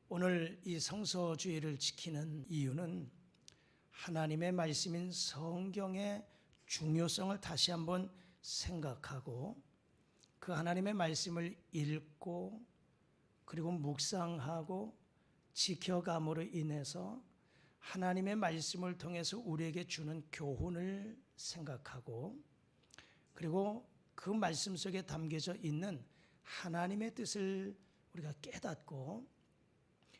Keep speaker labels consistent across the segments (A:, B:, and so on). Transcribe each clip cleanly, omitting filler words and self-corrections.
A: 오늘 이 성서주의를 지키는 이유는 하나님의 말씀인 성경의 중요성을 다시 한번 생각하고 그 하나님의 말씀을 읽고 그리고 묵상하고 지켜감으로 인해서 하나님의 말씀을 통해서 우리에게 주는 교훈을 생각하고 그리고 그 말씀 속에 담겨져 있는 하나님의 뜻을 우리가 깨닫고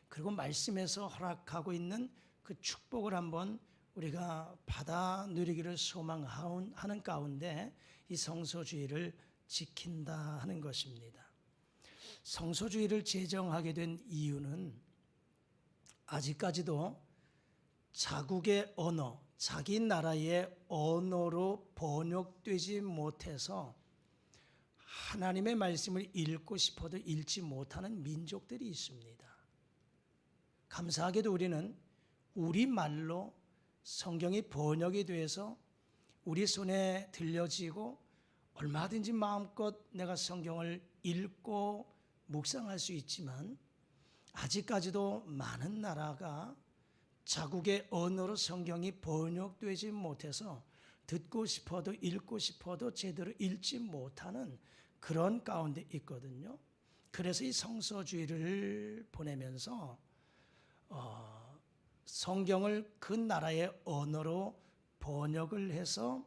A: 그리고 말씀에서 허락하고 있는 그 축복을 한번 우리가 받아 누리기를 소망하는 가운데 이 성서주의를 지킨다 하는 것입니다. 성서주의를 제정하게 된 이유는 아직까지도 자국의 언어, 자기 나라의 언어로 번역되지 못해서 하나님의 말씀을 읽고 싶어도 읽지 못하는 민족들이 있습니다. 감사하게도 우리는 우리말로 성경이 번역이 돼서 우리 손에 들려지고 얼마든지 마음껏 내가 성경을 읽고 묵상할 수 있지만 아직까지도 많은 나라가 자국의 언어로 성경이 번역되지 못해서 듣고 싶어도 읽고 싶어도 제대로 읽지 못하는 그런 가운데 있거든요. 그래서 이 성서주의를 보내면서 성경을 그 나라의 언어로 번역을 해서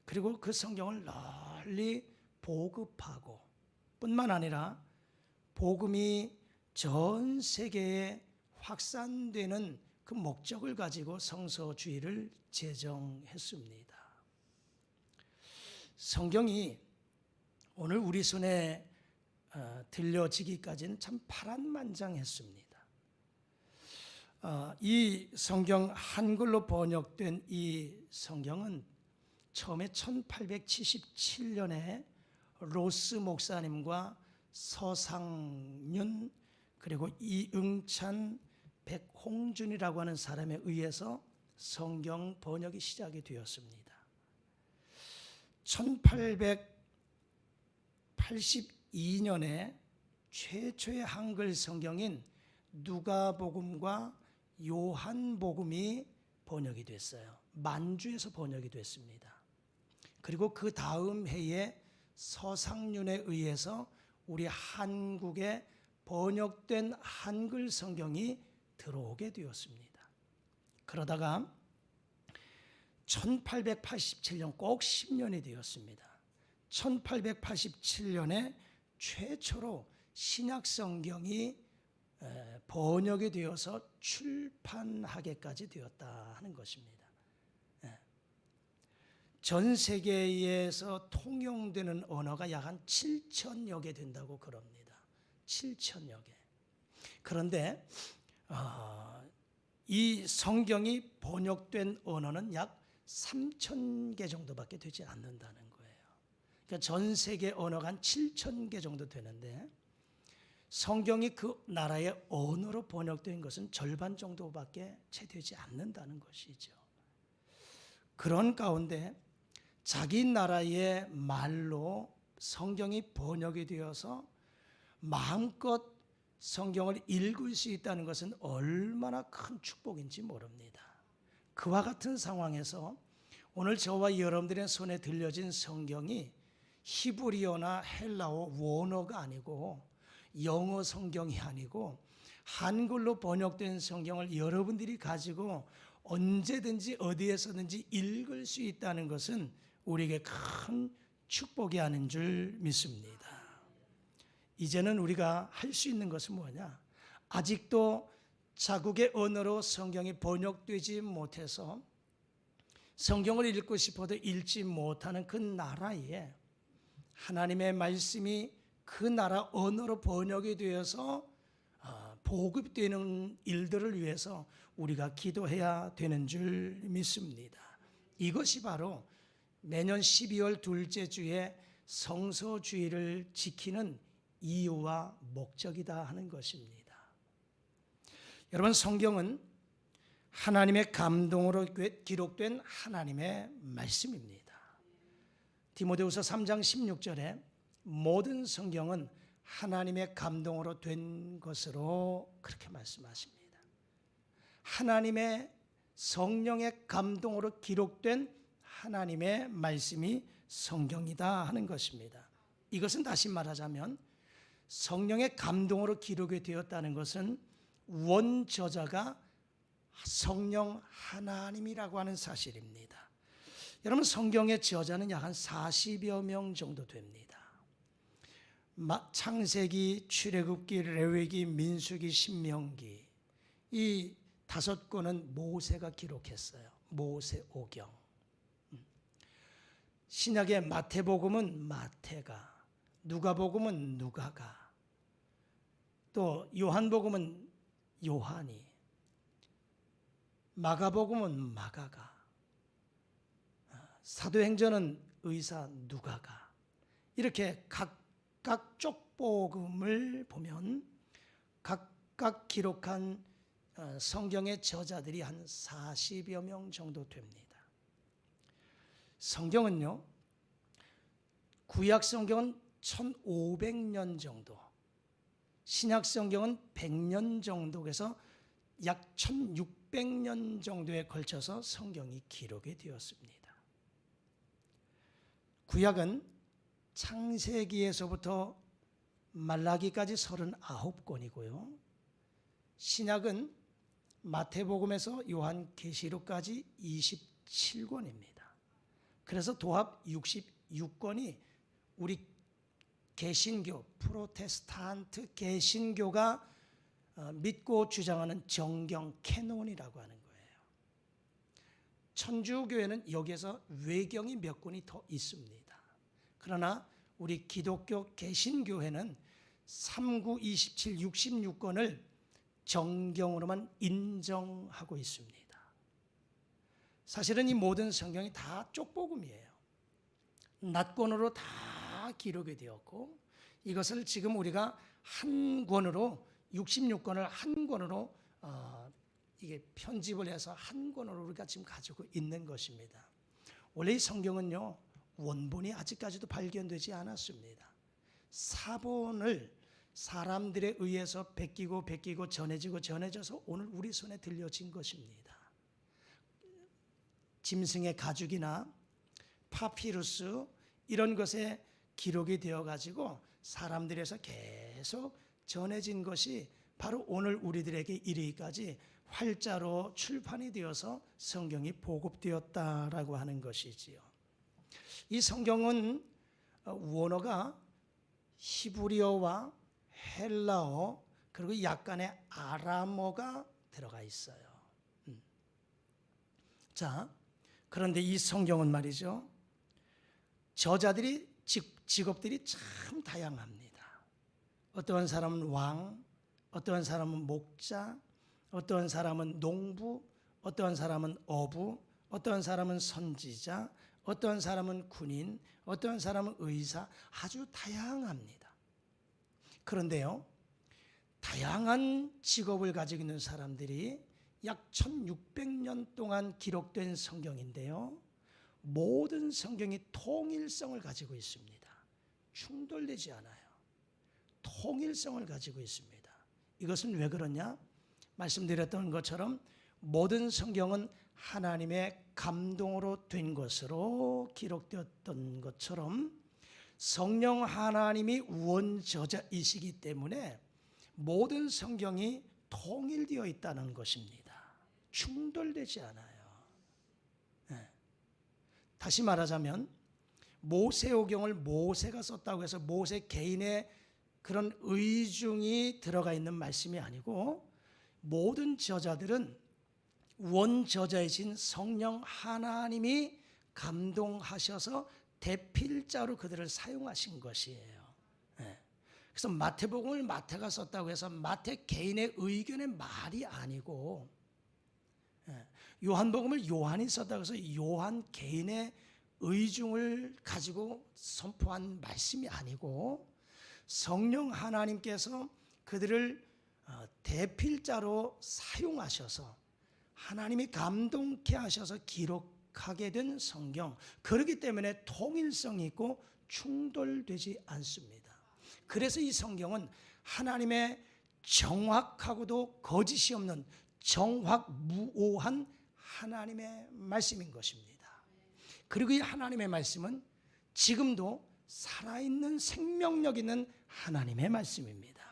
A: 그리고 그 성경을 널리 보급하고 뿐만 아니라 복음이 전 세계에 확산되는 그 목적을 가지고 성서주의를 제정했습니다. 성경이 오늘 우리 손에 들려지기까지는 참 파란만장했습니다. 이 성경 한글로 번역된 이 성경은 처음에 1877년에 로스 목사님과 서상윤 그리고 이응찬 백홍준이라고 하는 사람에 의해서 성경 번역이 시작이 되었습니다. 1882년에 최초의 한글 성경인 누가복음과 요한복음이 번역이 됐어요. 만주에서 번역이 됐습니다. 그리고 그 다음 해에 서상윤에 의해서 우리 한국에 번역된 한글 성경이 들어오게 되었습니다. 그러다가 1887년 꼭 10년이 되었습니다. 1887년에 최초로 신약 성경이 번역이 되어서 출판하게까지 되었다 하는 것입니다. 전 세계에서 통용되는 언어가 약 한 7천여 개 된다고 그럽니다. 7천여 개. 그런데 이 성경이 번역된 언어는 약 3천 개 정도밖에 되지 않는다는 거예요. 그러니까 전 세계 언어가 한 7천 개 정도 되는데 성경이 그 나라의 언어로 번역된 것은 절반 정도밖에 채 되지 않는다는 것이죠. 그런 가운데 자기 나라의 말로 성경이 번역이 되어서 마음껏 성경을 읽을 수 있다는 것은 얼마나 큰 축복인지 모릅니다. 그와 같은 상황에서 오늘 저와 여러분들의 손에 들려진 성경이 히브리어나 헬라어 원어가 아니고 영어 성경이 아니고 한글로 번역된 성경을 여러분들이 가지고 언제든지 어디에서든지 읽을 수 있다는 것은 우리에게 큰 축복이 아닌 줄 믿습니다. 이제는 우리가 할 수 있는 것은 뭐냐? 아직도 자국의 언어로 성경이 번역되지 못해서 성경을 읽고 싶어도 읽지 못하는 그 나라에 하나님의 말씀이 그 나라 언어로 번역이 되어서 보급되는 일들을 위해서 우리가 기도해야 되는 줄 믿습니다. 이것이 바로 매년 12월 둘째 주에 성서주의를 지키는 이유와 목적이다 하는 것입니다. 여러분, 성경은 하나님의 감동으로 기록된 하나님의 말씀입니다. 디모데후서 3장 16절에 모든 성경은 하나님의 감동으로 된 것으로 그렇게 말씀하십니다. 하나님의 성령의 감동으로 기록된 하나님의 말씀이 성경이다 하는 것입니다. 이것은 다시 말하자면 성령의 감동으로 기록이 되었다는 것은 원저자가 성령 하나님이라고 하는 사실입니다. 여러분, 성경의 저자는 약 한 40여 명 정도 됩니다. 창세기, 출애굽기, 레위기, 민수기, 신명기, 이 5권은 모세가 기록했어요. 모세오경. 신약의 마태복음은 마태가, 누가복음은 누가가, 또 요한복음은 요한이, 마가복음은 마가가, 사도행전은 의사 누가가, 이렇게 각각 쪽복음을 보면 각각 기록한 성경의 저자들이 한 40여 명 정도 됩니다. 성경은요, 구약 성경은 1500년 정도, 신약 성경은 100년 정도에서 약 1600년 정도에 걸쳐서 성경이 기록이 되었습니다. 구약은 창세기에서부터 말라기까지 39권이고요. 신약은 마태복음에서 요한계시록까지 27권입니다. 그래서 도합 66권이 우리 개신교, 프로테스탄트 개신교가 믿고 주장하는 정경 캐논이라고 하는 거예요. 천주교회는 여기에서 외경이 몇 권이 더 있습니다. 그러나 우리 기독교 개신교회는 39, 27, 66권을 정경으로만 인정하고 있습니다. 사실은 이 모든 성경이 다 쪽복음이에요. 낱권으로 다 기록이 되었고, 이것을 지금 우리가 한 권으로 66권을 한 권으로 이게 편집을 해서 한 권으로 우리가 지금 가지고 있는 것입니다. 원래 이 성경은요, 원본이 아직까지도 발견되지 않았습니다. 사본을 사람들에 의해서 베끼고 전해져서 오늘 우리 손에 들려진 것입니다. 짐승의 가죽이나 파피루스 이런 것에 기록이 되어 가지고 사람들에서 계속 전해진 것이 바로 오늘 우리들에게 이르기까지 활자로 출판이 되어서 성경이 보급되었다라고 하는 것이지요. 이 성경은 원어가 히브리어와 헬라어 그리고 약간의 아람어가 들어가 있어요. 자, 그런데 이 성경은 말이죠, 저자들이 직업들이 참 다양합니다. 어떠한 사람은 왕, 어떠한 사람은 목자, 어떠한 사람은 농부, 어떠한 사람은 어부, 어떠한 사람은 선지자, 어떠한 사람은 군인, 어떠한 사람은 의사, 아주 다양합니다. 그런데요, 다양한 직업을 가지고 있는 사람들이 약 1600년 동안 기록된 성경인데요, 모든 성경이 통일성을 가지고 있습니다. 충돌되지 않아요. 통일성을 가지고 있습니다. 이것은 왜 그러냐? 말씀드렸던 것처럼 모든 성경은 하나님의 감동으로 된 것으로 기록되었던 것처럼 성령 하나님이 원저자이시기 때문에 모든 성경이 통일되어 있다는 것입니다. 충돌되지 않아요. 네. 다시 말하자면 모세오경을 모세가 썼다고 해서 모세 개인의 그런 의중이 들어가 있는 말씀이 아니고, 모든 저자들은 원저자이신 성령 하나님이 감동하셔서 대필자로 그들을 사용하신 것이에요. 그래서 마태복음을 마태가 썼다고 해서 마태 개인의 의견의 말이 아니고, 요한복음을 요한이 썼다고 해서 요한 개인의 의중을 가지고 선포한 말씀이 아니고, 성령 하나님께서 그들을 대필자로 사용하셔서 하나님이 감동케 하셔서 기록하게 된 성경, 그렇기 때문에 통일성이 있고 충돌되지 않습니다. 그래서 이 성경은 하나님의 정확하고도 거짓이 없는 정확무오한 하나님의 말씀인 것입니다. 그리고 이 하나님의 말씀은 지금도 살아있는 생명력 있는 하나님의 말씀입니다.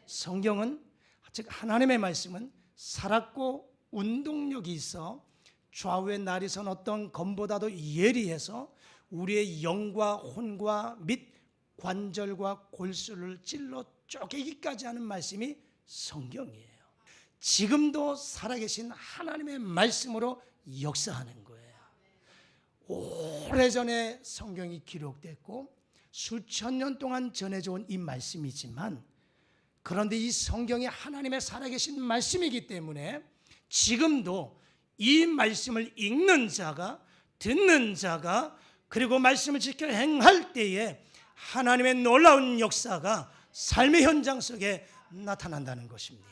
A: 성경은, 즉 하나님의 말씀은 살았고 운동력이 있어 좌우의 날이 선 어떤 검보다도 예리해서 우리의 영과 혼과 및 관절과 골수를 찔러 쪼개기까지 하는 말씀이 성경이에요. 지금도 살아계신 하나님의 말씀으로 역사하는 거예요. 오래전에 성경이 기록됐고 수천 년 동안 전해져 온 이 말씀이지만, 그런데 이 성경이 하나님의 살아계신 말씀이기 때문에 지금도 이 말씀을 읽는 자가, 듣는 자가, 그리고 말씀을 지켜 행할 때에 하나님의 놀라운 역사가 삶의 현장 속에 나타난다는 것입니다.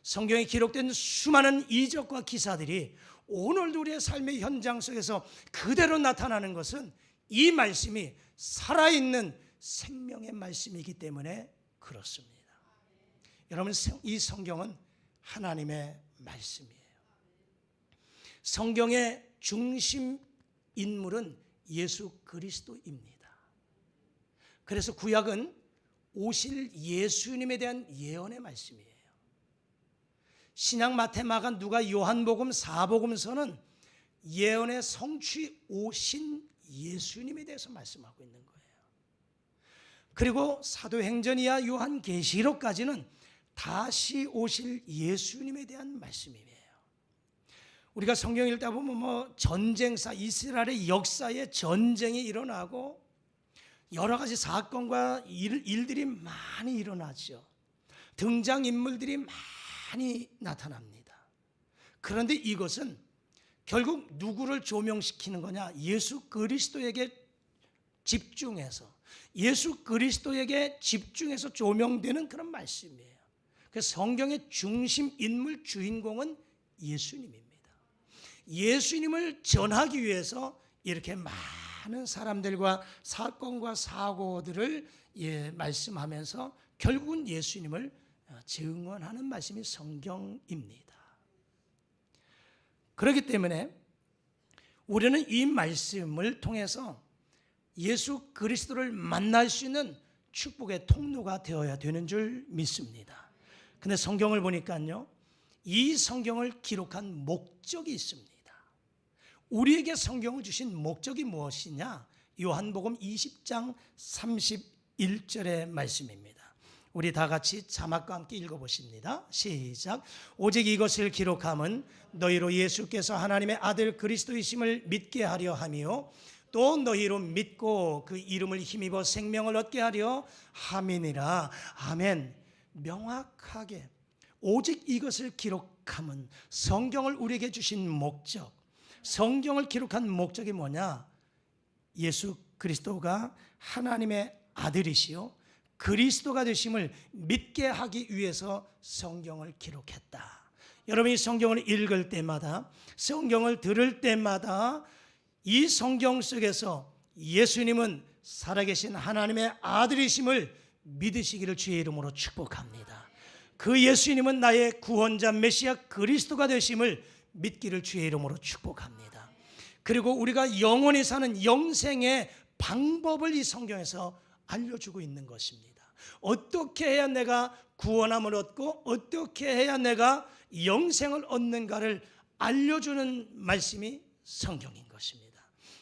A: 성경에 기록된 수많은 이적과 기사들이 오늘도 우리의 삶의 현장 속에서 그대로 나타나는 것은 이 말씀이 살아있는 생명의 말씀이기 때문에 그렇습니다. 여러분, 이 성경은 하나님의 말씀이에요. 성경의 중심 인물은 예수 그리스도입니다. 그래서 구약은 오실 예수님에 대한 예언의 말씀이에요. 신약 마태, 마가, 누가, 요한복음, 사복음서는 예언의 성취 오신 예수님에 대해서 말씀하고 있는 거예요. 그리고 사도행전이야 요한계시록까지는 다시 오실 예수님에 대한 말씀이에요. 우리가 성경 읽다 보면 전쟁사, 이스라엘의 역사에 전쟁이 일어나고 여러 가지 사건과 일들이 많이 일어나죠. 등장인물들이 많이 나타납니다. 그런데 이것은 결국 누구를 조명시키는 거냐? 예수 그리스도에게 집중해서, 예수 그리스도에게 집중해서 조명되는 그런 말씀이에요. 그래서 성경의 중심 인물, 주인공은 예수님입니다. 예수님을 전하기 위해서 이렇게 많은 사람들과 사건과 사고들을 말씀하면서 결국은 예수님을 증언하는 말씀이 성경입니다. 그렇기 때문에 우리는 이 말씀을 통해서 예수 그리스도를 만날 수 있는 축복의 통로가 되어야 되는 줄 믿습니다. 근데 성경을 보니까요, 이 성경을 기록한 목적이 있습니다. 우리에게 성경을 주신 목적이 무엇이냐? 요한복음 20장 31절의 말씀입니다. 우리 다 같이 자막과 함께 읽어보십니다. 시작. 오직 이것을 기록함은 너희로 예수께서 하나님의 아들 그리스도이심을 믿게 하려 함이요 또 너희로 믿고 그 이름을 힘입어 생명을 얻게 하려 함이니라. 아멘. 명확하게 오직 이것을 기록함은 성경을 우리에게 주신 목적, 성경을 기록한 목적이 뭐냐? 예수 그리스도가 하나님의 아들이시요 그리스도가 되심을 믿게 하기 위해서 성경을 기록했다. 여러분이 성경을 읽을 때마다, 성경을 들을 때마다 이 성경 속에서 예수님은 살아계신 하나님의 아들이심을 믿으시기를 주의 이름으로 축복합니다. 그 예수님은 나의 구원자 메시아 그리스도가 되심을 믿기를 주의 이름으로 축복합니다. 그리고 우리가 영원히 사는 영생의 방법을 이 성경에서 알려주고 있는 것입니다. 어떻게 해야 내가 구원함을 얻고 어떻게 해야 내가 영생을 얻는가를 알려주는 말씀이 성경인 것입니다.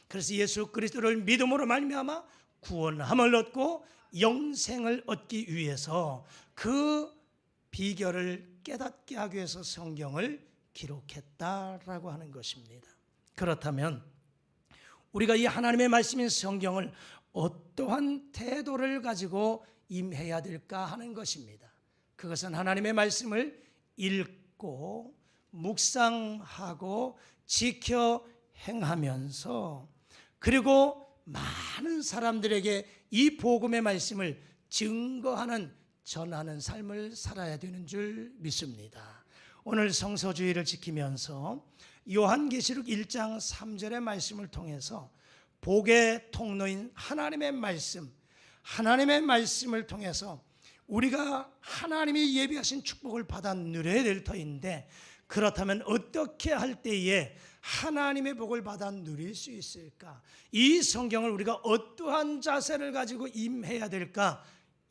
A: 그래서 예수 그리스도를 믿음으로 말미암아 구원함을 얻고 영생을 얻기 위해서 그 비결을 깨닫게 하기 위해서 성경을 기록했다라고 하는 것입니다. 그렇다면 우리가 이 하나님의 말씀인 성경을 어떠한 태도를 가지고 임해야 될까 하는 것입니다. 그것은 하나님의 말씀을 읽고 묵상하고 지켜 행하면서 그리고 많은 사람들에게 이 복음의 말씀을 증거하는, 전하는 삶을 살아야 되는 줄 믿습니다. 오늘 성서주의를 지키면서 요한계시록 1장 3절의 말씀을 통해서 복의 통로인 하나님의 말씀, 하나님의 말씀을 통해서 우리가 하나님이 예비하신 축복을 받아 누려야 될 터인데, 그렇다면 어떻게 할 때에 하나님의 복을 받아 누릴 수 있을까? 이 성경을 우리가 어떠한 자세를 가지고 임해야 될까?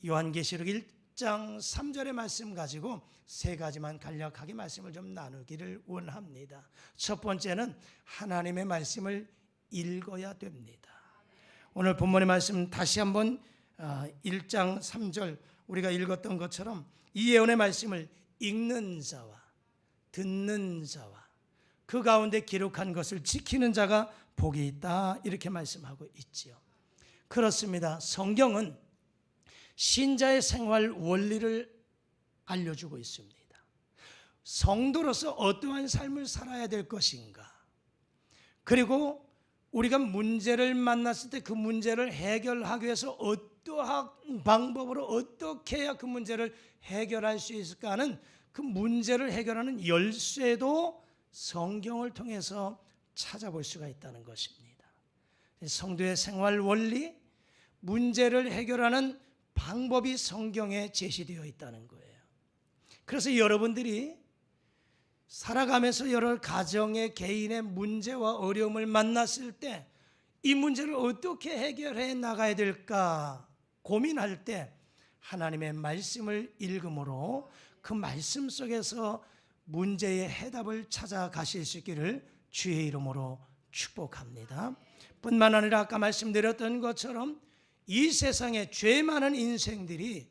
A: 요한계시록 1장 3절의 말씀 가지고 세 가지만 간략하게 말씀을 좀 나누기를 원합니다. 첫 번째는 하나님의 말씀을 읽어야 됩니다. 오늘 본문의 말씀 다시 한번 1장 3절 우리가 읽었던 것처럼 이 예언의 말씀을 읽는 자와 듣는 자와 그 가운데 기록한 것을 지키는 자가 복이 있다, 이렇게 말씀하고 있지요. 그렇습니다. 성경은 신자의 생활 원리를 알려주고 있습니다. 성도로서 어떠한 삶을 살아야 될 것인가, 그리고 우리가 문제를 만났을 때 그 문제를 해결하기 위해서 어떠한 방법으로 어떻게 해야 그 문제를 해결할 수 있을까 하는 그 문제를 해결하는 열쇠도 성경을 통해서 찾아볼 수가 있다는 것입니다. 성도의 생활 원리, 문제를 해결하는 방법이 성경에 제시되어 있다는 거예요. 그래서 여러분들이 살아가면서 여러 가정의 개인의 문제와 어려움을 만났을 때 이 문제를 어떻게 해결해 나가야 될까 고민할 때 하나님의 말씀을 읽음으로 그 말씀 속에서 문제의 해답을 찾아가실 수 있기를 주의 이름으로 축복합니다. 뿐만 아니라 아까 말씀드렸던 것처럼 이 세상에 죄 많은 인생들이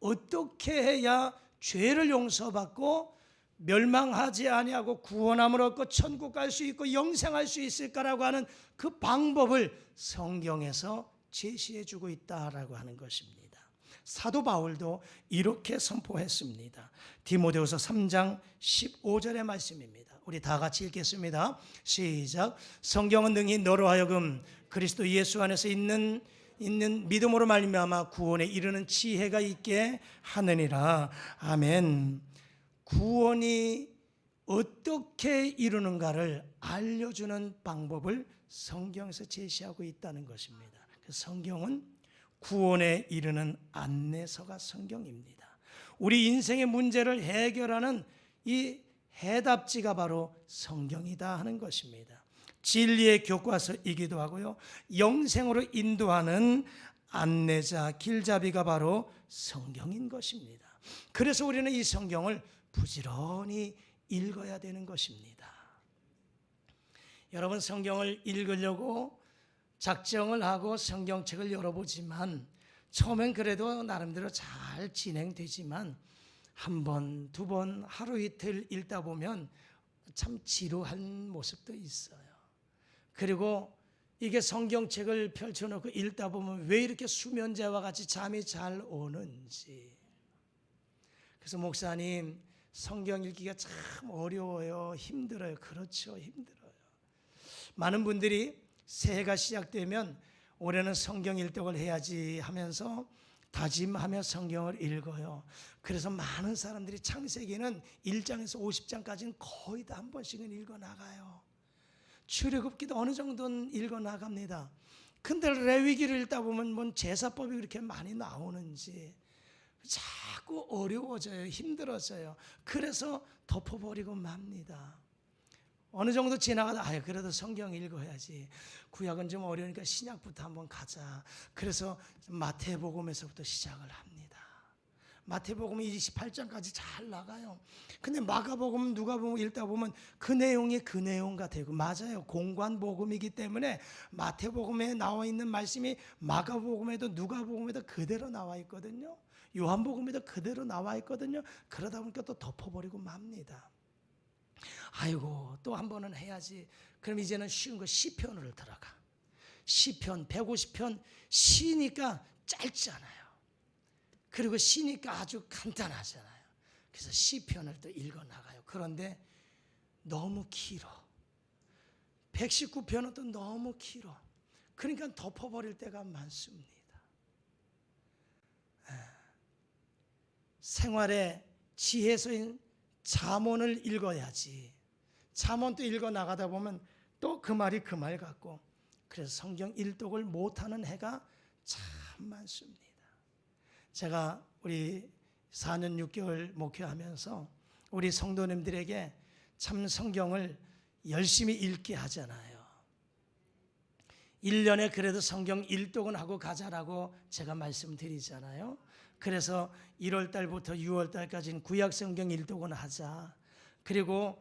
A: 어떻게 해야 죄를 용서받고 멸망하지 아니하고 구원함을 얻고 천국 갈 수 있고 영생할 수 있을까라고 하는 그 방법을 성경에서 제시해 주고 있다라고 하는 것입니다. 사도 바울도 이렇게 선포했습니다. 디모데후서 3장 15절의 말씀입니다. 우리 다 같이 읽겠습니다. 시작. 성경은 능히 너로 하여금 그리스도 예수 안에서 있는 믿음으로 말미암아 구원에 이르는 지혜가 있게 하느니라. 아멘. 구원이 어떻게 이루는가를 알려주는 방법을 성경에서 제시하고 있다는 것입니다. 성경은 구원에 이르는 안내서가 성경입니다. 우리 인생의 문제를 해결하는 이 해답지가 바로 성경이다 하는 것입니다. 진리의 교과서이기도 하고요, 영생으로 인도하는 안내자, 길잡이가 바로 성경인 것입니다. 그래서 우리는 이 성경을 부지런히 읽어야 되는 것입니다. 여러분, 성경을 읽으려고 작정을 하고 성경책을 열어보지만 처음엔 그래도 나름대로 잘 진행되지만 한 번, 두 번, 하루 이틀 읽다 보면 참 지루한 모습도 있어요. 그리고 이게 성경책을 펼쳐놓고 읽다 보면 왜 이렇게 수면제와 같이 잠이 잘 오는지. 그래서 목사님, 성경 읽기가 참 어려워요, 힘들어요. 그렇죠, 힘들어요. 많은 분들이 새해가 시작되면 올해는 성경 일독을 해야지 하면서 다짐하며 성경을 읽어요. 그래서 많은 사람들이 창세기는 1장에서 50장까지는 거의 다 한 번씩은 읽어 나가요. 출애굽기도 어느 정도는 읽어 나갑니다. 근데 레위기를 읽다 보면 뭔 제사법이 그렇게 많이 나오는지 자꾸 어려워져요. 힘들어져요. 그래서 덮어버리고 맙니다. 어느 정도 지나가다 그래도 성경 읽어야지. 구약은 좀 어려우니까 신약부터 한번 가자. 그래서 마태복음에서부터 시작을 합니다. 마태복음 28장까지 잘 나가요. 근데 마가복음, 누가복음 읽다 보면 그 내용이 그 내용 같아요. 맞아요. 공관복음이기 때문에 마태복음에 나와 있는 말씀이 마가복음에도 누가복음에도 그대로 나와 있거든요. 요한복음에도 그대로 나와 있거든요. 그러다 보니까 또 덮어버리고 맙니다. 아이고, 또 한 번은 해야지. 그럼 이제는 쉬운 거 시편으로 들어가. 시편 150편 시니까 짧잖아요. 그리고 시니까 아주 간단하잖아요. 그래서 시편을 또 읽어 나가요. 그런데 너무 길어. 119편은 또 너무 길어. 그러니까 덮어버릴 때가 많습니다. 생활의 지혜서인 잠언을 읽어야지. 잠언도 읽어 나가다 보면 또 그 말이 그 말 같고, 그래서 성경 일독을 못하는 해가 참 참 많습니다. 제가 우리 4년 6개월 목회하면서 우리 성도님들에게 참 성경을 열심히 읽게 하잖아요. 1년에 그래도 성경 1독은 하고 가자라고 제가 말씀드리잖아요. 그래서 1월 달부터 6월 달까지는 구약 성경 1독은 하자. 그리고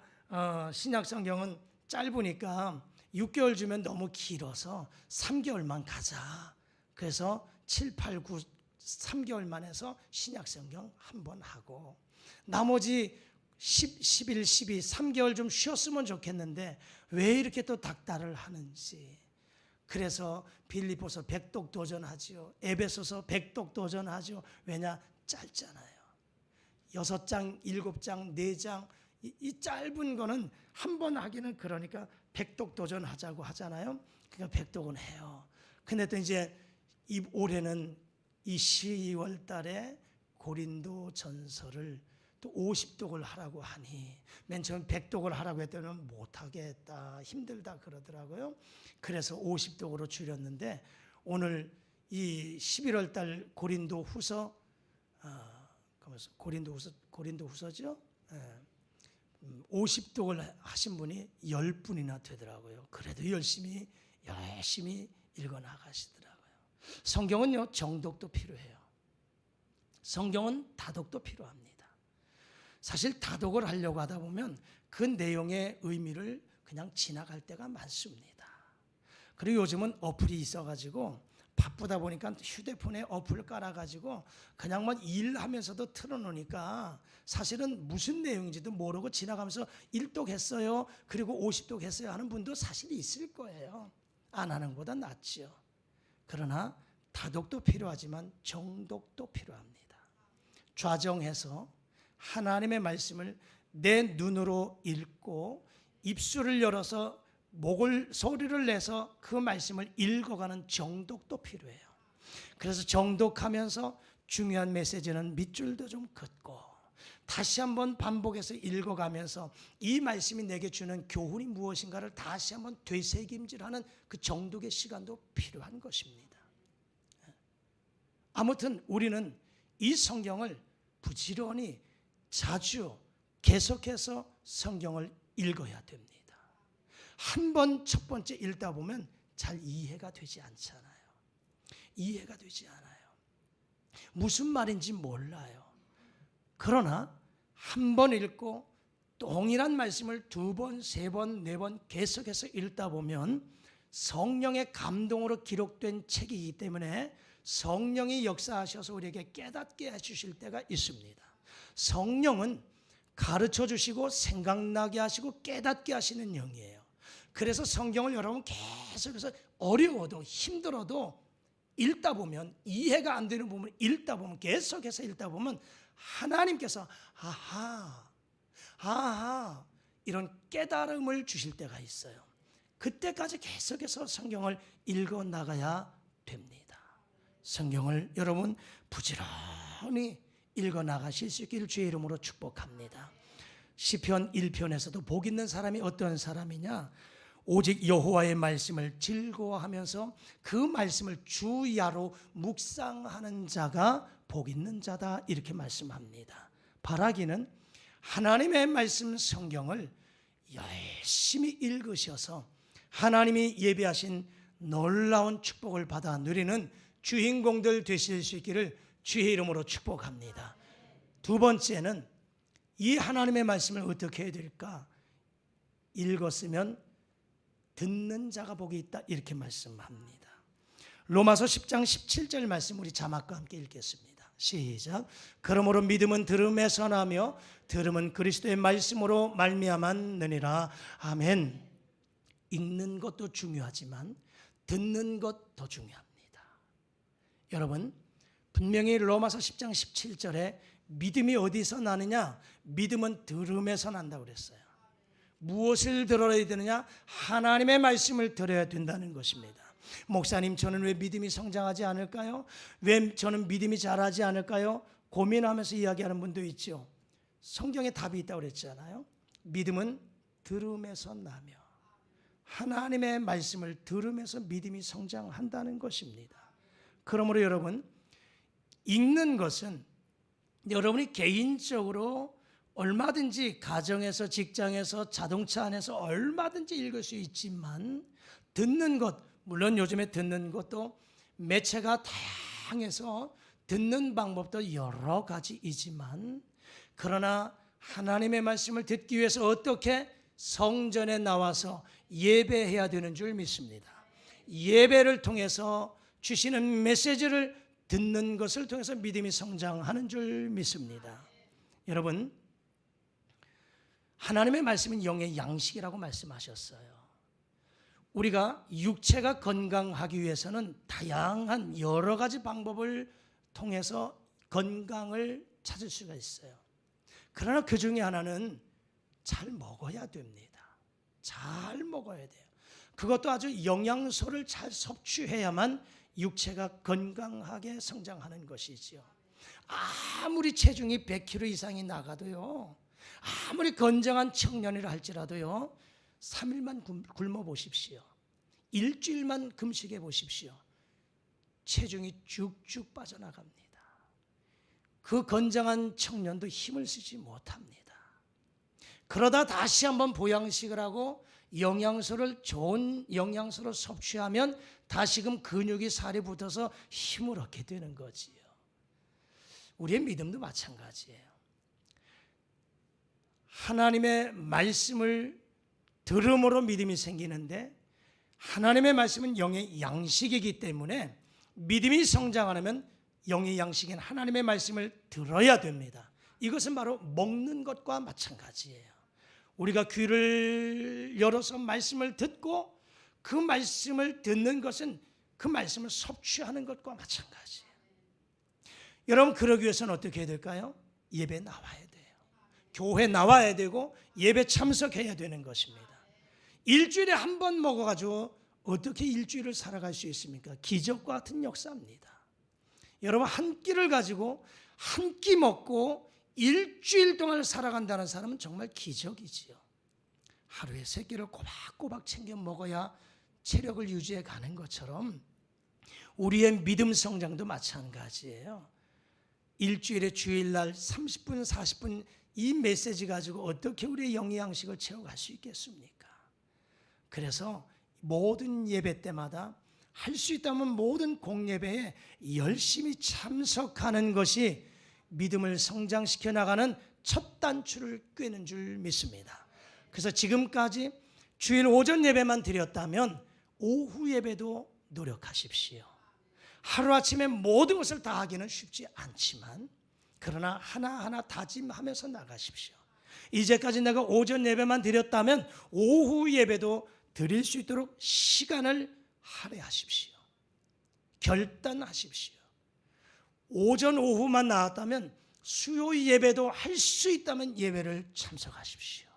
A: 신약 성경은 짧으니까 6개월 주면 너무 길어서 3개월만 가자. 그래서 7, 8, 9, 3개월만 해서 신약 성경 한 번 하고 나머지 10, 11, 12, 3개월 좀 쉬었으면 좋겠는데 왜 이렇게 또 닥달을 하는지. 그래서 빌립보서 100독 도전하지요. 에베소서 100독 도전하죠. 왜냐? 짧잖아요. 6장, 7장, 4장 이 짧은 거는 한 번 하기는 그러니까 100독 도전하자고 하잖아요. 그러니까 100독은 해요. 근데 또 이제 올해는 이 10월 달에 고린도 전서를 또 50독을 하라고 하니 맨 처음 100독을 하라고 했더니 못하겠다, 힘들다 그러더라고요. 그래서 50독으로 줄였는데 오늘 이 11월 달 고린도 후서 고린도 후서죠. 50독을 하신 분이 10분이나 되더라고요. 그래도 열심히 읽어 나가시더라고요. 성경은요, 정독도 필요해요. 성경은 다독도 필요합니다. 사실 다독을 하려고 하다 보면 그 내용의 의미를 그냥 지나갈 때가 많습니다. 그리고 요즘은 어플이 있어가지고 바쁘다 보니까 휴대폰에 어플을 깔아가지고 그냥 뭐 일하면서도 틀어놓으니까 사실은 무슨 내용인지도 모르고 지나가면서 1독 했어요. 그리고 50독 했어요 하는 분도 사실 있을 거예요. 안 하는 것보다 낫죠. 그러나 다독도 필요하지만 정독도 필요합니다. 좌정해서 하나님의 말씀을 내 눈으로 읽고 입술을 열어서 소리를 내서 그 말씀을 읽어가는 정독도 필요해요. 그래서 정독하면서 중요한 메시지는 밑줄도 좀 긋고 다시 한번 반복해서 읽어가면서 이 말씀이 내게 주는 교훈이 무엇인가를 다시 한번 되새김질하는 그 정독의 시간도 필요한 것입니다. 아무튼 우리는 이 성경을 부지런히 자주 계속해서 성경을 읽어야 됩니다. 한 번 첫 번째 읽다 보면 잘 이해가 되지 않잖아요. 이해가 되지 않아요. 무슨 말인지 몰라요. 그러나 한 번 읽고 동일한 말씀을 2번, 3번, 4번 계속해서 읽다 보면 성령의 감동으로 기록된 책이기 때문에 성령이 역사하셔서 우리에게 깨닫게 해주실 때가 있습니다. 성령은 가르쳐 주시고 생각나게 하시고 깨닫게 하시는 영이에요. 그래서 성경을 여러분 계속해서 어려워도 힘들어도 읽다 보면 이해가 안 되는 부분을 읽다 보면 계속해서 읽다 보면 하나님께서 아하 이런 깨달음을 주실 때가 있어요. 그때까지 계속해서 성경을 읽어 나가야 됩니다. 성경을 여러분 부지런히 읽어 나가실 수 있기를 주의 이름으로 축복합니다. 시편 1편에서도 복 있는 사람이 어떤 사람이냐? 오직 여호와의 말씀을 즐거워하면서 그 말씀을 주야로 묵상하는 자가 복 있는 자다 이렇게 말씀합니다. 바라기는 하나님의 말씀 성경을 열심히 읽으셔서 하나님이 예비하신 놀라운 축복을 받아 누리는 주인공들 되실 수 있기를 주의 이름으로 축복합니다. 두 번째는 이 하나님의 말씀을 어떻게 해야 될까? 읽었으면 듣는 자가 복이 있다 이렇게 말씀합니다. 로마서 10장 17절 말씀 우리 자막과 함께 읽겠습니다. 시작. 그러므로 믿음은 들음에서 나며 들음은 그리스도의 말씀으로 말미암았느니라. 아멘. 읽는 것도 중요하지만 듣는 것 더 중요합니다. 여러분 분명히 로마서 10장 17절에 믿음이 어디서 나느냐? 믿음은 들음에서 난다고 그랬어요. 무엇을 들어야 되느냐? 하나님의 말씀을 들어야 된다는 것입니다. 목사님 저는 왜 믿음이 성장하지 않을까요? 왜 저는 믿음이 자라지 않을까요? 고민하면서 이야기하는 분도 있죠. 성경에 답이 있다고 그랬잖아요. 믿음은 들음에서 나며 하나님의 말씀을 들으면서 믿음이 성장한다는 것입니다. 그러므로 여러분, 읽는 것은 여러분이 개인적으로 얼마든지 가정에서, 직장에서, 자동차 안에서 얼마든지 읽을 수 있지만, 듣는 것, 물론 요즘에 듣는 것도 매체가 다양해서 듣는 방법도 여러 가지이지만, 그러나 하나님의 말씀을 듣기 위해서 어떻게 성전에 나와서 예배해야 되는 줄 믿습니다. 예배를 통해서 주시는 메시지를 듣는 것을 통해서 믿음이 성장하는 줄 믿습니다. 여러분, 하나님의 말씀은 영의 양식이라고 말씀하셨어요. 우리가 육체가 건강하기 위해서는 다양한 여러 가지 방법을 통해서 건강을 찾을 수가 있어요. 그러나 그 중에 하나는 잘 먹어야 됩니다. 잘 먹어야 돼요. 그것도 아주 영양소를 잘 섭취해야만 육체가 건강하게 성장하는 것이지요. 아무리 체중이 100kg 이상이 나가도요, 아무리 건장한 청년이라 할지라도요, 3일만 굶어 보십시오. 일주일만 금식해 보십시오. 체중이 쭉쭉 빠져나갑니다. 그 건장한 청년도 힘을 쓰지 못합니다. 그러다 다시 한번 보양식을 하고 영양소를, 좋은 영양소를 섭취하면 다시금 근육이 살이 붙어서 힘을 얻게 되는 거지요. 우리의 믿음도 마찬가지예요. 하나님의 말씀을 들음으로 믿음이 생기는데, 하나님의 말씀은 영의 양식이기 때문에 믿음이 성장하려면 영의 양식인 하나님의 말씀을 들어야 됩니다. 이것은 바로 먹는 것과 마찬가지예요. 우리가 귀를 열어서 말씀을 듣고 그 말씀을 듣는 것은 그 말씀을 섭취하는 것과 마찬가지예요. 여러분, 그러기 위해서는 어떻게 해야 될까요? 예배 나와야 돼요. 교회 나와야 되고 예배 참석해야 되는 것입니다. 일주일에 한 번 먹어가지고 어떻게 일주일을 살아갈 수 있습니까? 기적과 같은 역사입니다. 여러분, 한 끼를 가지고 한 끼 먹고 일주일 동안 살아간다는 사람은 정말 기적이지요. 하루에 3끼를 꼬박꼬박 챙겨 먹어야 체력을 유지해 가는 것처럼 우리의 믿음 성장도 마찬가지예요. 일주일에 주일날 30분, 40분 이 메시지 가지고 어떻게 우리의 영의 양식을 채워갈 수 있겠습니까? 그래서 모든 예배 때마다 할 수 있다면 모든 공예배에 열심히 참석하는 것이 믿음을 성장시켜 나가는 첫 단추를 꿰는 줄 믿습니다. 그래서 지금까지 주일 오전 예배만 드렸다면 오후 예배도 노력하십시오. 하루아침에 모든 것을 다 하기는 쉽지 않지만, 그러나 하나하나 다짐하면서 나가십시오. 이제까지 내가 오전 예배만 드렸다면 오후 예배도 드릴 수 있도록 시간을 할애하십시오. 결단하십시오. 오전 오후만 나왔다면 수요 예배도 할 수 있다면 예배를 참석하십시오.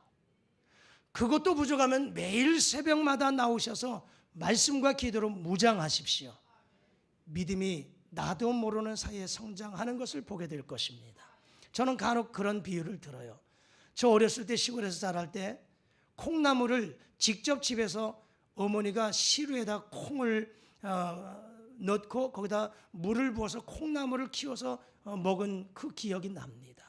A: 그것도 부족하면 매일 새벽마다 나오셔서 말씀과 기도로 무장하십시오. 믿음이 나도 모르는 사이에 성장하는 것을 보게 될 것입니다. 저는 간혹 그런 비유를 들어요. 저 어렸을 때 시골에서 자랄 때 콩나물을 직접 집에서 어머니가 시루에다 콩을 넣고 거기다 물을 부어서 콩나물을 키워서 먹은 그 기억이 납니다.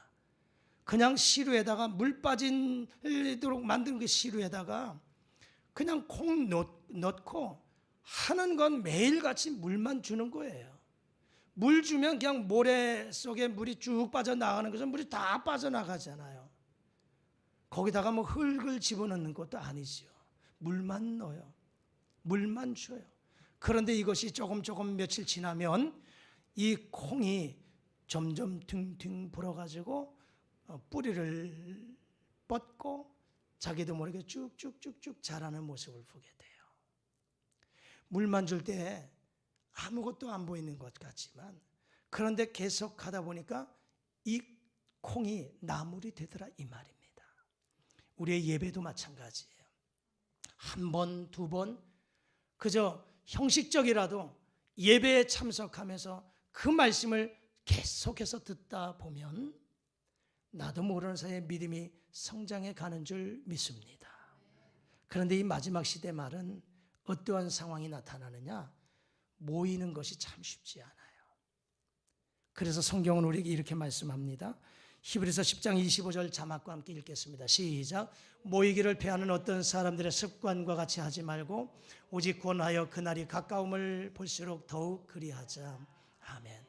A: 그냥 시루에다가 물 빠지도록 만든 그 시루에다가 그냥 콩 넣고 하는 건 매일같이 물만 주는 거예요. 물 주면 그냥 모래 속에 물이 쭉 빠져나가는 것은 물이 다 빠져나가잖아요. 거기다가 뭐 흙을 집어넣는 것도 아니죠. 물만 넣어요. 물만 줘요. 그런데 이것이 조금 며칠 지나면 이 콩이 점점 둥둥 불어가지고 뿌리를 뻗고 자기도 모르게 쭉쭉쭉쭉 자라는 모습을 보게 돼요. 물만 줄 때 아무것도 안 보이는 것 같지만, 그런데 계속 하다 보니까 이 콩이 나물이 되더라, 이 말입니다. 우리의 예배도 마찬가지예요. 한 번, 두 번 그저 형식적이라도 예배에 참석하면서 그 말씀을 계속해서 듣다 보면 나도 모르는 사이에 믿음이 성장해 가는 줄 믿습니다. 그런데 이 마지막 시대 말은 어떠한 상황이 나타나느냐? 모이는 것이 참 쉽지 않아요. 그래서 성경은 우리에게 이렇게 말씀합니다. 히브리서 10장 25절 자막과 함께 읽겠습니다. 시작. 모이기를 패하는 어떤 사람들의 습관과 같이 하지 말고 오직 권하여 그날이 가까움을 볼수록 더욱 그리하자. 아멘.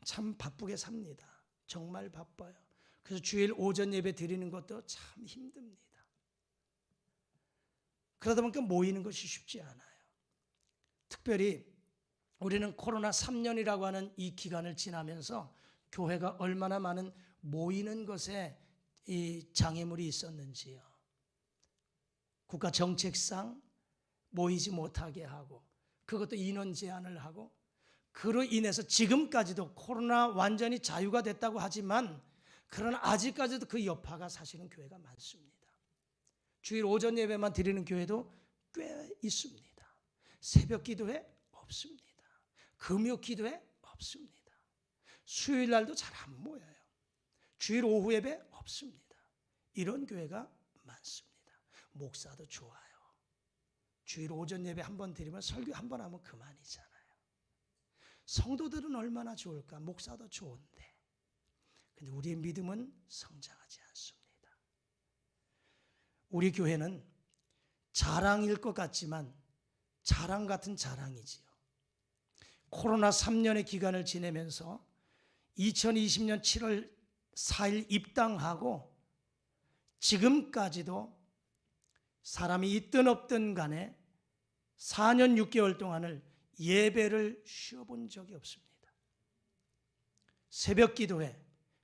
A: 참 바쁘게 삽니다. 정말 바빠요. 그래서 주일 오전 예배 드리는 것도 참 힘듭니다. 그러다 보니까 모이는 것이 쉽지 않아요. 특별히 우리는 코로나 3년이라고 하는 이 기간을 지나면서 교회가 얼마나 많은 모이는 것에 이 장애물이 있었는지요. 국가 정책상 모이지 못하게 하고 그것도 인원 제한을 하고 그로 인해서 지금까지도 코로나 완전히 자유가 됐다고 하지만 그러나 아직까지도 그 여파가 사실은 교회가 많습니다. 주일 오전 예배만 드리는 교회도 꽤 있습니다. 새벽 기도회 없습니다. 금요 기도회 없습니다. 수요일 날도 잘 안 모여요. 주일 오후 예배 없습니다. 이런 교회가 많습니다. 목사도 좋아요. 주일 오전 예배 한 번 드리면 설교 한 번 하면 그만이잖아요. 성도들은 얼마나 좋을까? 목사도 좋은데. 근데 우리의 믿음은 성장하지 않습니다. 우리 교회는 자랑일 것 같지만 자랑 같은 자랑이지요. 코로나 3년의 기간을 지내면서 2020년 7월 4일 입당하고 지금까지도 사람이 있든 없든 간에 4년 6개월 동안을 예배를 쉬어본 적이 없습니다. 새벽 기도회,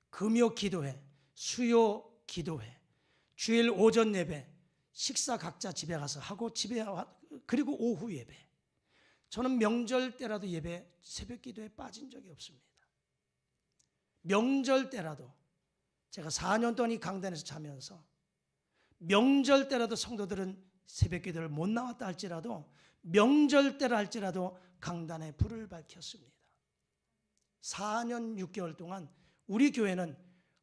A: 금요 기도회, 수요 기도회, 주일 오전 예배, 식사 각자 집에 가서 하고 집에 그리고 오후 예배. 저는 명절 때라도 예배 새벽 기도에 빠진 적이 없습니다. 명절 때라도 제가 4년 동안 이 강단에서 자면서 명절 때라도 성도들은 새벽 기도를 못 나왔다 할지라도 명절 때라 할지라도 강단에 불을 밝혔습니다. 4년 6개월 동안 우리 교회는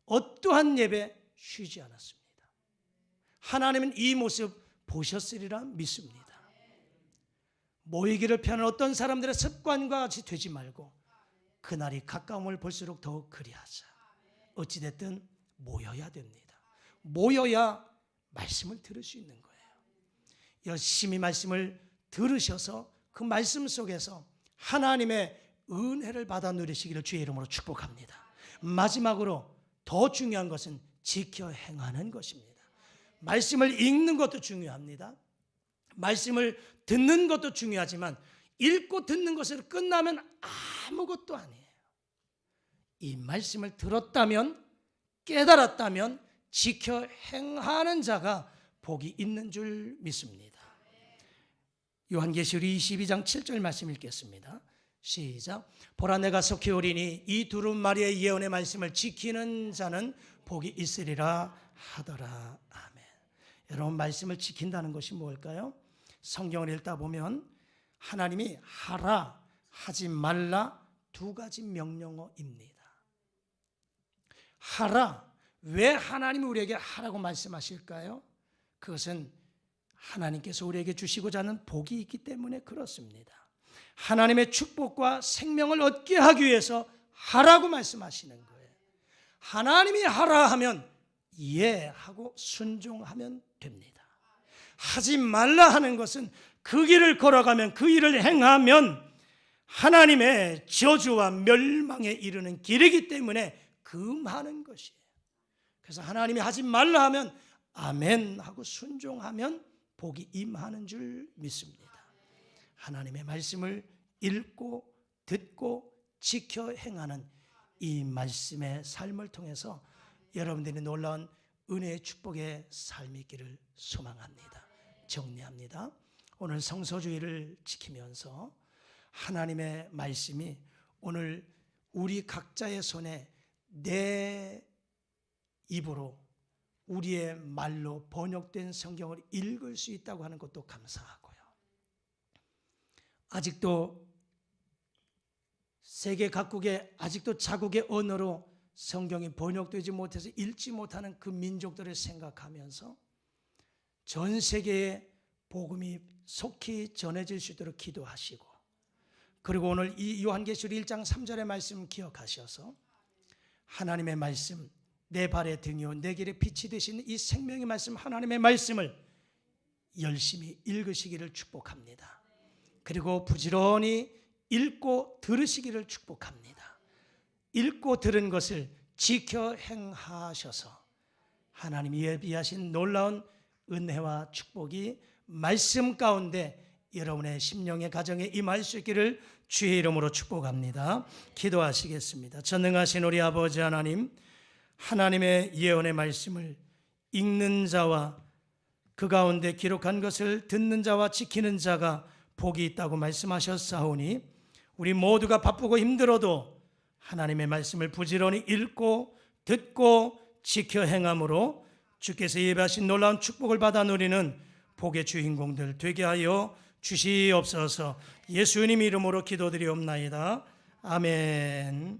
A: 어떠한 예배 쉬지 않았습니다. 하나님은 이 모습 보셨으리라 믿습니다. 모이기를 피하는 어떤 사람들의 습관과 같이 되지 말고 그날이 가까움을 볼수록 더욱 그리하자. 어찌됐든 모여야 됩니다. 모여야 말씀을 들을 수 있는 거예요. 열심히 말씀을 들으셔서 그 말씀 속에서 하나님의 은혜를 받아 누리시기를 주의 이름으로 축복합니다. 마지막으로 더 중요한 것은 지켜 행하는 것입니다. 말씀을 읽는 것도 중요합니다. 말씀을 듣는 것도 중요하지만 읽고 듣는 것으로 끝나면 아무것도 아니에요. 이 말씀을 들었다면 깨달았다면 지켜 행하는 자가 복이 있는 줄 믿습니다. 요한계시록 22장 7절 말씀 읽겠습니다. 시작. 보라 내가 속히 오리니 이 두루마리의 예언의 말씀을 지키는 자는 복이 있으리라 하더라. 아멘. 여러분 말씀을 지킨다는 것이 뭘까요? 성경을 읽다 보면 하나님이 하라, 하지 말라 두 가지 명령어입니다. 하라, 왜 하나님이 우리에게 하라고 말씀하실까요? 그것은 하나님께서 우리에게 주시고자 하는 복이 있기 때문에 그렇습니다. 하나님의 축복과 생명을 얻게 하기 위해서 하라고 말씀하시는 거예요. 하나님이 하라 하면 예 하고 순종하면 됩니다. 하지 말라 하는 것은 그 길을 걸어가면 그 일을 행하면 하나님의 저주와 멸망에 이르는 길이기 때문에 금하는 것이에요. 그래서 하나님이 하지 말라 하면 아멘 하고 순종하면 복이 임하는 줄 믿습니다. 하나님의 말씀을 읽고 듣고 지켜 행하는 이 말씀의 삶을 통해서 여러분들이 놀라운 은혜의 축복의 삶이 있기를 소망합니다. 정리합니다. 오늘 성서주의를 지키면서 하나님의 말씀이 오늘 우리 각자의 손에 내 입으로 우리의 말로 번역된 성경을 읽을 수 있다고 하는 것도 감사하고요. 아직도 세계 각국의 아직도 자국의 언어로 성경이 번역되지 못해서 읽지 못하는 그 민족들을 생각하면서 전 세계에 복음이 속히 전해질 수 있도록 기도하시고 그리고 오늘 이 요한계시록 1장 3절의 말씀 기억하셔서 하나님의 말씀, 내 발의 등이요 내 길의 빛이 되시는 이 생명의 말씀, 하나님의 말씀을 열심히 읽으시기를 축복합니다. 그리고 부지런히 읽고 들으시기를 축복합니다. 읽고 들은 것을 지켜 행하셔서 하나님이 예비하신 놀라운 은혜와 축복이 말씀 가운데 여러분의 심령의 가정에 임할 수 있기를 주의 이름으로 축복합니다. 기도하시겠습니다. 전능하신 우리 아버지 하나님, 하나님의 예언의 말씀을 읽는 자와 그 가운데 기록한 것을 듣는 자와 지키는 자가 복이 있다고 말씀하셨사오니 우리 모두가 바쁘고 힘들어도 하나님의 말씀을 부지런히 읽고 듣고 지켜 행함으로 주께서 예배하신 놀라운 축복을 받아 누리는 복의 주인공들 되게 하여 주시옵소서. 예수님 이름으로 기도드리옵나이다. 아멘.